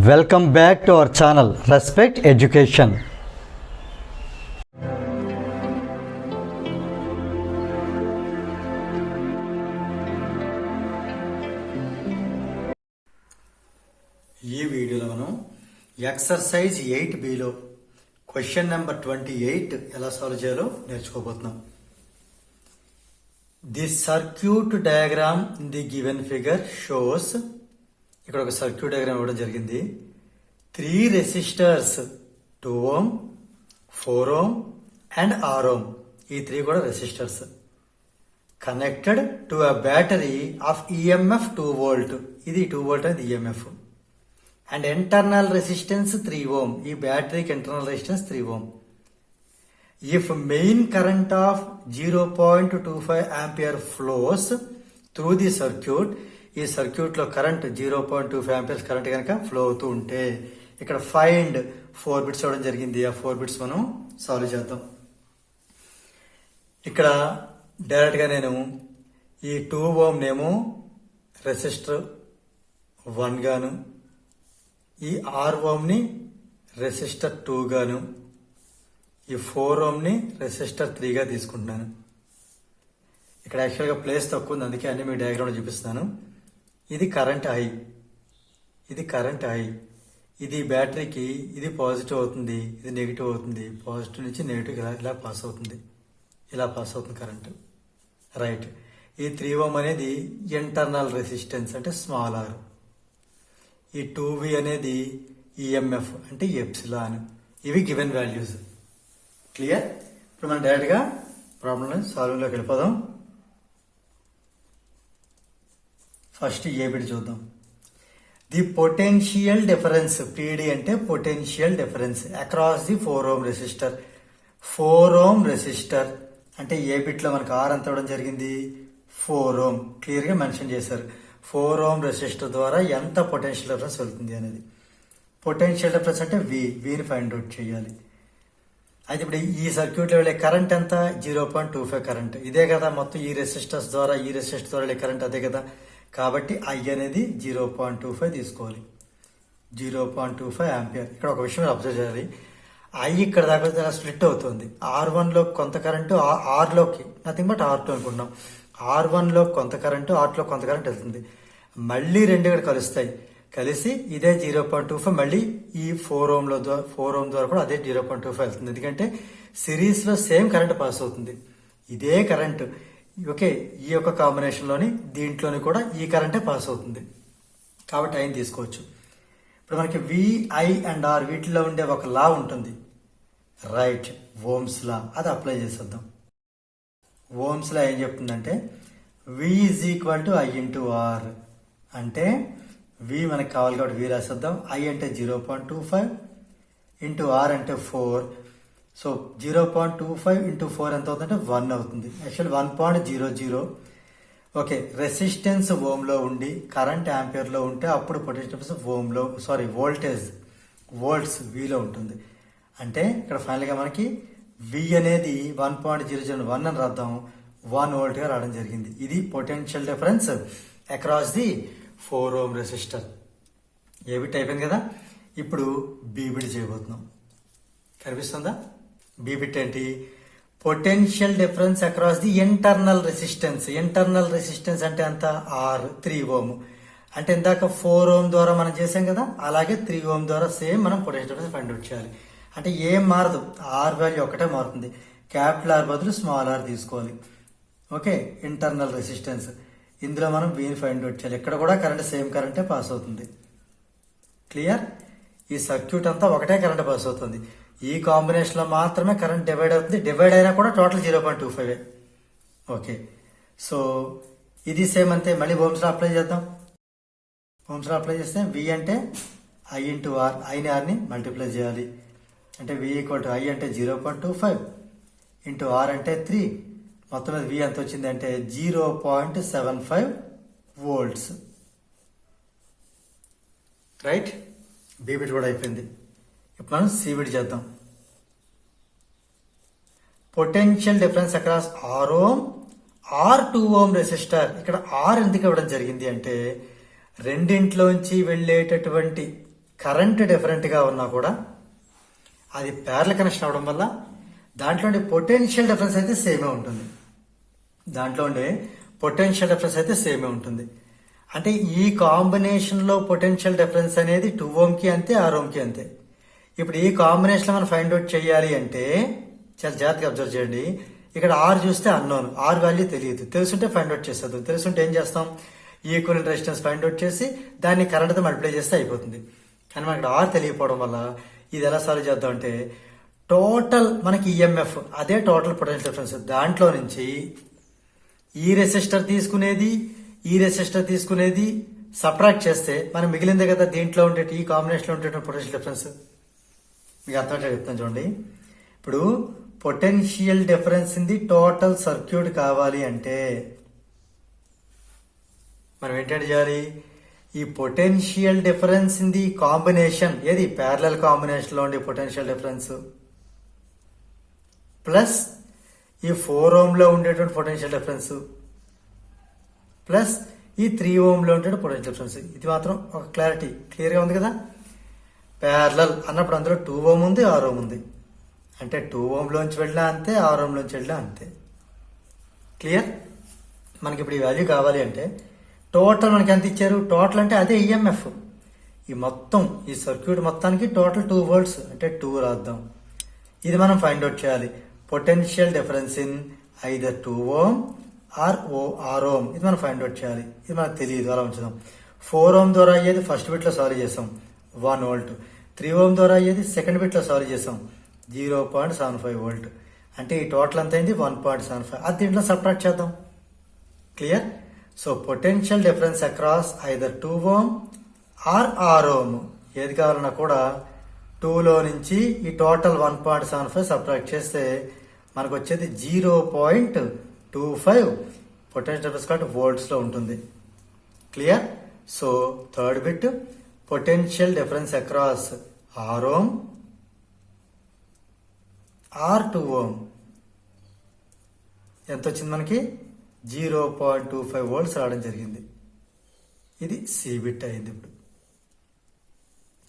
Welcome back to our channel respect education. ఈ వీడియోలో మనం ఎక్సర్సైజ్ 8Bలో క్వశ్చన్ నెంబర్ 28 ఎలా సాల్వ్ చేయాలో నేర్చుకోబోతున్నాం. The circuit diagram in the given figure shows, ఇక్కడ ఒక సర్క్యూట్ డయాగ్రామ్ ఇవ్వడం జరిగింది. 3 resistors 2 ohm, 4 ohm and 6 ohm, ఈ 3 కూడా resistors connected to a battery of EMF 2 volt. ఇది 2 volt అనేది ఈఎంఎఫ్. అండ్ ఇంటర్నల్ రెసిస్టెన్స్ 3 ohm, ఈ బ్యాటరీకి internal resistance 3 ohm. If main current of 0.25 ampere flows through the circuit, ఈ సర్క్యూట్ లో current 0.25 amperes current కనుక ఫ్లో అవుతూ ఉంటే, ఇక్కడ ఫైండ్ 4 bits ఇవ్వడం జరిగింది. ఆ 4 bits మనం సాల్వ్ చేద్దాం. ఇక్కడ డైరెక్ట్ గా నేను ఈ 2 ohm నేమో రెసిస్టర్ 1 గాను, ఈ 6 ohm ని రెసిస్టర్ 2 గాను, ఈ 4 ohm ని రెసిస్టర్ 3 గా తీసుకుంటున్నాను. ఇక్కడ యాక్చువల్గా ప్లేస్ తక్కువ ఉంది, అందుకే అన్ని మీ డయాగ్రామ్ చూపిస్తున్నాను. ఇది కరెంట్ ఐ, ఇది కరెంట్ ఐ. ఇది బ్యాటరీకి ఇది పాజిటివ్ అవుతుంది, ఇది నెగిటివ్ అవుతుంది. పాజిటివ్ నుంచి నెగిటివ్ ఇలా పాస్ అవుతుంది, ఇలా పాస్ అవుతుంది కరెంట్. రైట్. ఈ 3 ohm అనేది ఇంటర్నల్ రెసిస్టెన్స్ అంటే స్మాల్ ఆర్. ఈ 2V అనేది ఈఎంఎఫ్ అంటే ఎప్సిలాన్. ఇవి గివెన్ వాల్యూస్. క్లియర్? ఇప్పుడు మనం డైరెక్ట్ గా ప్రాబ్లం సాల్వింగ్ లోకి వెళ్ళిపోదాం. ఫస్ట్ ఏ బిట్ చూద్దాం. ది పొటెన్షియల్ డిఫరెన్స్, పీడి అంటే potential difference across the 4 ohm resistor. 4 ohm resistor అంటే ఏ బిట్ లో మనకు ఆర్ ఎంత ఇవ్వడం జరిగింది, 4 ohm. క్లియర్ గా మెన్షన్ చేశారు. 4 ohm రెసిస్టర్ ద్వారా ఎంత పొటెన్షియల్ డిఫరెన్స్ వెళ్తుంది అనేది. పొటెన్షియల్ డిఫరెన్స్ అంటే వీని ఫైండ్ అవుట్ చేయాలి. అయితే ఇప్పుడు ఈ సర్క్యూట్ లో వెళ్ళే కరెంట్ ఎంత, 0.25 కరెంట్. ఇదే కదా మొత్తం ఈ రెసిస్టర్స్ ద్వారా, ఈ రెసిస్టర్ ద్వారా వెళ్ళే కరెంట్ అదే కదా. కాబట్టి ఐ అనేది 0.25 తీసుకోవాలి. 0.25 ఆంపియర్. ఇక్కడ ఒక విషయం అబ్జర్వ్ చేయాలి. ఐ ఇక్కడ దాకా స్ప్లిట్ అవుతుంది. R1 లో కొంత కరెంటు R లోకి, నథింగ్ బట్ R2 అనుకుంటున్నాం. R1 లో కొంత కరెంటు, R2 లో కొంత కరెంట్ వెళ్తుంది. మళ్ళీ రెండు ఇక్కడ కలుస్తాయి. కలిసి ఇదే 0.25 మళ్ళీ ఈ 4 ohm ద్వారా కూడా అదే 0.25 వెళ్తుంది. ఎందుకంటే సిరీస్ లో సేమ్ కరెంట్ పాస్ అవుతుంది. ఇదే కరెంట్ ఓకే, ఈ యొక్క కాంబినేషన్ లోని దీంట్లోని కూడా ఈ కరెంటే పాస్ అవుతుంది. కాబట్టి ఐని తీసుకోవచ్చు. ఇప్పుడు మనకి విఐ అండ్ ఆర్ వీటిలో ఉండే ఒక లా ఉంటుంది. Right, Ohm's law. అది అప్లై చేసేద్దాం. ఓమ్స్ లా ఏం చెప్తుందంటే V is equal to I into R. అంటే వి మనకి కావాలి కాబట్టి వి రాసేద్దాం. ఐ అంటే 0.25 ఇంటూ ఆర్ అంటే 4. సో 0.25 ఇంటూ 4 ఎంత అవుతుందంటే 1 అవుతుంది. యాక్చువల్ 1.00. ఓకే, రెసిస్టెన్స్ ఓమ్ లో ఉండి కరెంట్ ఆంపియర్ లో ఉంటే అప్పుడు పొటెన్షియల్ ఓమ్ లో వోల్టేజ్ వోల్ట్స్ విలో ఉంటుంది. అంటే ఇక్కడ ఫైనల్ గా మనకి వి అనేది 1.001 అని రాద్దాం. 1 volt గా రావడం జరిగింది. ఇది potential difference across the 4 ohm resistor. A bit అయిపోయింది కదా. ఇప్పుడు బి బిట్ చేయబోతున్నాం. కనిపిస్తుందా? బి బిట్ ఏంటి, potential difference across the internal resistance. Internal resistance అంటే ఎంత, ఆర్ 3 ohm. అంటే ఇందాక 4 ohm ద్వారా మనం చేసాం కదా, అలాగే 3 ohm ద్వారా సేమ్ మనం పొటెన్షియల్ డిఫరెన్స్ ఫైండ్ అవుట్ చేయాలి. అంటే ఏం మారదు, ఆర్ వాల్యూ ఒకటే మారుతుంది. క్యాపిటల్ ఆర్ బదులు స్మాల్ ఆర్ తీసుకోవాలి. Okay, internal resistance. ఇందులో మనం వీని ఫైండ్ అవుట్ చేయాలి. ఇక్కడ కూడా కరెంట్ సేమ్ కరెంటే పాస్ అవుతుంది. క్లియర్? ఈ సర్క్యూట్ అంతా ఒకటే కరెంట్ పాస్ అవుతుంది. ఈ కాంబినేషన్ లో మాత్రమే కరెంట్ డివైడ్ అవుతుంది. డివైడ్ అయినా కూడా టోటల్ 0.25. ఓకే, సో ఇది సేమ్ అంతే. మళ్ళీ ఓమ్స్ లో అప్లై చేద్దాం. ఓమ్స్ లో అప్లై చేస్తే వి అంటే I into are, ఐని Arni multiply చేయాలి. అంటే వి ఈక్వల్ టు ఐ అంటే 0.25 ఇంటూ ఆర్ అంటే 3. మొత్తం మీద వి ఎంత వచ్చింది అంటే 0.75 volts. రైట్, బి బిట్ కూడా అయిపోయింది. ఇప్పుడు మనం సి బిట్ చేద్దాం. Potential difference across R ohm R 2 ohm resistor. ఇక్కడ ఆర్ ఎందుకు ఇవ్వడం జరిగింది అంటే రెండింట్లోంచి వెళ్ళేటటువంటి కరెంట్ డిఫరెంట్గా ఉన్నా కూడా అది ప్యారల్ కనెక్షన్ అవడం వల్ల దాంట్లో ఉండే పొటెన్షియల్ డిఫరెన్స్ అయితే సేమే ఉంటుంది. దాంట్లో ఉండే పొటెన్షియల్ డిఫరెన్స్ అయితే సేమే ఉంటుంది. అంటే ఈ కాంబినేషన్లో పొటెన్షియల్ డిఫరెన్స్ అనేది 2 ఓంకి అంతే, 6 ఓంకి అంతే. ఇప్పుడు ఈ కాంబినేషన్లో మనం ఫైండ్ అవుట్ చేయాలి అంటే చాలా జాగ్రత్తగా అబ్జర్వ్ చేయండి. ఇక్కడ ఆర్ చూస్తే అన్నోన్, ఆర్ వాల్యూ తెలియదు. తెలుసుంటే ఫైండ్ అవుట్ చేస్తాం. తెలుసుంటే ఏం చేస్తాం, ఈక్వలెంట్ రెసిస్టెన్స్ ఫైండ్ అవుట్ చేసి దాన్ని కరెంట్తో మల్టిప్లై చేస్తే అయిపోతుంది. కానీ మనకి ఇక్కడ ఆర్ తెలియకపోవడం వల్ల ఇది ఎలా సాల్వ్ చేద్దాం అంటే టోటల్ మనకి ఈఎంఎఫ్ అదే టోటల్ పొటెన్షియల్ డిఫరెన్స్. దాంట్లో నుంచి ఈ రెసిస్టర్ తీసుకునేది సబ్ట్రాక్ట్ చేస్తే మనం మిగిలిందే కదా దీంట్లో ఉండే ఈ కాంబినేషన్లో ఉండే పొటెన్షియల్ డిఫరెన్స్. మీకు అర్థమయ్యేలా చెప్తాను చూడండి. ఇప్పుడు potential difference in the total circuit కావాలి అంటే మనం ఏంటంటే చేయాలి, ఈ potential difference in the combination ఏది ప్యారలల్ కాంబినేషన్ లో ఉండే పొటెన్షియల్ డిఫరెన్స్ ప్లస్ ఈ 4 ఓంలో ఉండేటువంటి పొటెన్షియల్ డిఫరెన్స్ ప్లస్ ఈ 3 ఓంలో ఉండే పొటెన్షియల్ డిఫరెన్స్. ఇది మాత్రం ఒక క్లియర్ గా ఉంది కదా. ప్యారలల్ అన్నప్పుడు అందులో 2 ఓం ఉంది, 6 ఓం ఉంది. అంటే 2 ఓంలోంచి వెళ్ళినా అంతే, 6 ఓంలోంచి వెళ్ళినా అంతే. క్లియర్. మనకి ఇప్పుడు ఈ వాల్యూ కావాలి అంటే టోటల్ మనకి ఎంత ఇచ్చారు, టోటల్ అంటే అదే ఈఎంఎఫ్. ఈ మొత్తం ఈ సర్క్యూట్ మొత్తానికి టోటల్ 2 వోల్ట్స్ అంటే 2 రాద్దాం. ఇది మనం ఫైండ్ అవుట్ చేయాలి. Potential difference in either 2 ohm R 6 ohm. ఇది మనం ఫైండ్ అవుట్ చేయాలి. ఇది మనకు తెలియదు, అలా ఉంచుదాం. 4 ఓం ద్వారా అయ్యేది ఫస్ట్ బిట్ లో సాల్వ్ చేసాం 1 వోల్ట్. 3 ఓం ద్వారా అయ్యేది సెకండ్ బిట్ లో సాల్వ్ చేసాం 0.75 వోల్ట్. అంటే ఈ టోటల్ ఎంత అయింది 1.75. అది దీంట్లో సబ్ట్రాక్ట్ చేద్దాం. Clear. So potential difference across either 2 ohm R 6 ohm ఏది కావాలన్నా కూడా 2లో నుంచి ఈ టోటల్ 1.75 సబ్ట్రాక్ట్ చేస్తే మనకు వచ్చేది 0.25 పొటెన్షియల్ డిఫరెన్స్ కాబట్టి వోల్ట్స్ లో ఉంటుంది. Clear. So third bit potential difference across 6 ohm R 2 ohm ఎంత వచ్చింది మనకి 0.25 వోల్ట్స్ రావడం జరిగింది. ఇది సి బిట్ అయింది. ఇప్పుడు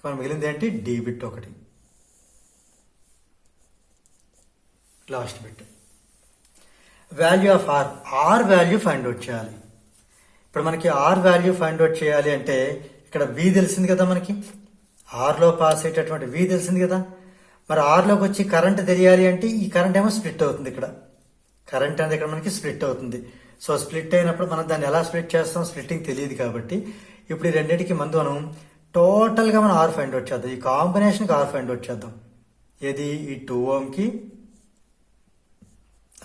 మనం మిగిలింది ఏంటి, డి బిట్ ఒకటి last bit. Value of R, R value find out చేయాలి. ఇప్పుడు మనకి ఆర్ వాల్యూ ఫైండ్ అవుట్ చేయాలి అంటే ఇక్కడ వి తెలిసింది కదా, మనకి ఆర్ లో పాస్ అయ్యేటటువంటి వి తెలిసింది కదా. మరి ఆర్ లోకి వచ్చి కరెంట్ తెలియాలి అంటే ఈ కరెంట్ ఏమో స్ప్లిట్ అవుతుంది. ఇక్కడ కరెంట్ అనేది ఇక్కడ మనకి స్ప్లిట్ అవుతుంది. సో స్ప్లిట్ అయినప్పుడు మనం దాన్ని ఎలా స్ప్లిట్ చేస్తాం, స్ప్లిట్టింగ్ తెలియదు కాబట్టి ఇప్పుడు ఈ రెండింటికి ముందు మనం టోటల్ గా మనం ఆర్ ఫైండ్ అవుట్ చేద్దాం. ఈ కాంబినేషన్ కి ఆర్ ఫైండ్ అవుట్ చేద్దాం. ఏది ఈ 2 ఓంకి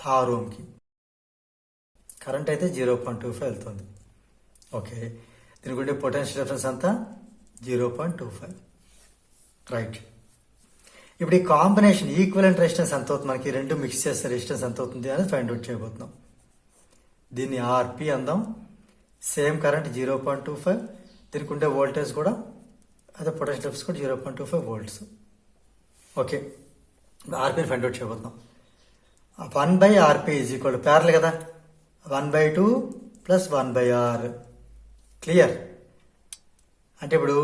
6 ఓంకి కరెంట్ అయితే 0.25 వెళ్తుంది. ఓకే, దీనికి ఉండే పొటెన్షియల్ డిఫరెన్స్ అంతా 0.25. రైట్. ఇప్పుడు ఈ కాంబినేషన్ ఈక్వలెంట్ రెసిస్టెన్స్ ఎంత అవుతుంది, మనకి రెండు మిక్స్ చేస్తే రెసిస్టెన్స్ ఎంత అవుతుంది అనేది ఫైండ్ అవుట్ చేయబోతున్నాం. దీన్ని ఆర్పి అందాం. సేమ్ కరెంట్ 0.25, దీనికి ఉండే వోల్టేజ్ కూడా అదే పొటెన్షియల్ డిఫరెన్స్ కూడా 0.25 వోల్ట్స్. ఓకే, ఆర్పీని ఫైండ్ అవుట్ చేయబోతున్నాం. 1/RP ఈజ్ ఈక్వల్ ప్యారల్ కదా, 1/2 ప్లస్ 1/R. క్లియర్. అంటే ఇప్పుడు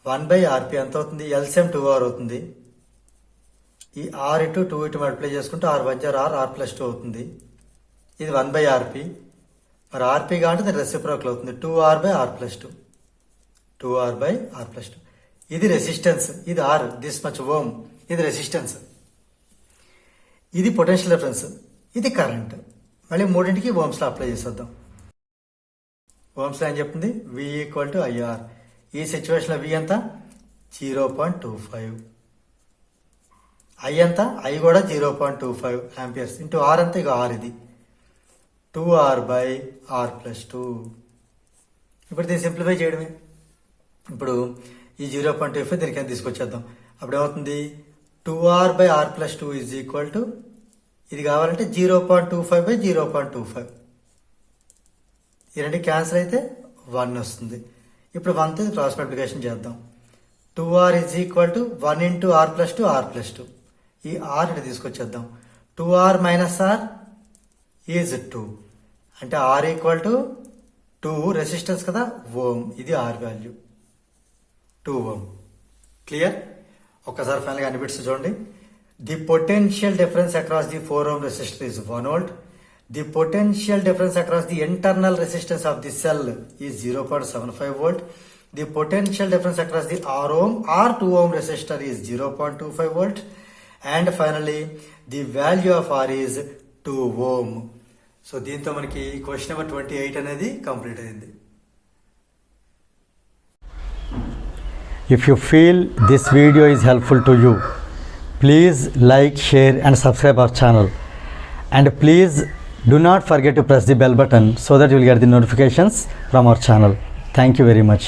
1/RP ఎంత అవుతుంది, ఎల్సిఎం 2R అవుతుంది. ఈ R ఇటు 2 ఇటు మల్టిప్లై చేసుకుంటే R 1 R, R ప్లస్ 2 అవుతుంది. ఇది 1/RP. మరి ఆర్పీ కాబట్టి దాని రెసిప్రోకల్ అవుతుంది 2R/R ప్లస్ 2. 2R/R plus 2. ఇది రెసిస్టెన్స్, ఇది ఆర్ దిస్ మచ్ ఓం, ఇది రెసిస్టెన్స్, ఇది పొటెన్షియల్ డిఫరెన్స్, ఇది కరెంట్. మళ్ళీ మూడింటికి ఓమ్స్ లో అప్లై చేసేద్దాం. ఓమ్స్ లో ఏం చెప్తుంది, V ఈక్వల్ టు IR. ఈ సిచ్యువేషన్ లో V ఎంత 0.25, I ఎంత I కూడా 0.25 ఆంపియర్స్ ఇంటూ R అంతా ఇక R, ఇది 2R/R ప్లస్ 2. ఇప్పుడు దీన్ని సింప్లిఫై చేయడమే. ఇప్పుడు ఈ 0.25 దీనికి ఎంత తీసుకొచ్చేద్దాం. అప్పుడు ఏమవుతుంది 2R/R plus 2 is equal to ఇది కావాలంటే 0.25/0.25. ఈ రెండు క్యాన్సిల్ అయితే 1 వస్తుంది. ఇప్పుడు 1తో క్రాస్ మల్టిప్లికేషన్ చేద్దాం. 2R is equal to 1 into R plus 2 R plus 2. ఈ R ఇటు తీసుకొచ్చేద్దాం. 2R minus R is 2. అంటే R ఈక్వల్ టు 2 రెసిస్టెన్స్ కదా ఓం, ఇది R వాల్యూ. 2 ohm. క్లియర్? ఒక్కసారి ఫైనల్గా అన్ని బిట్స్ చూడండి. The potential difference across the 4 ohm resistor is 1 volt. The potential difference across the internal resistance of the cell is 0.75 volt. The potential difference across the R ohm or 2 ohm resistor is 0.25 volt. And finally, the value of R is 2 ohm. So, దీంతో మనకి question number 28 అనేది complete అయింది. If you feel this video is helpful to you, please like, share and subscribe our channel. And please do not forget to press the bell button so that you will get the notifications from our channel. Thank you very much.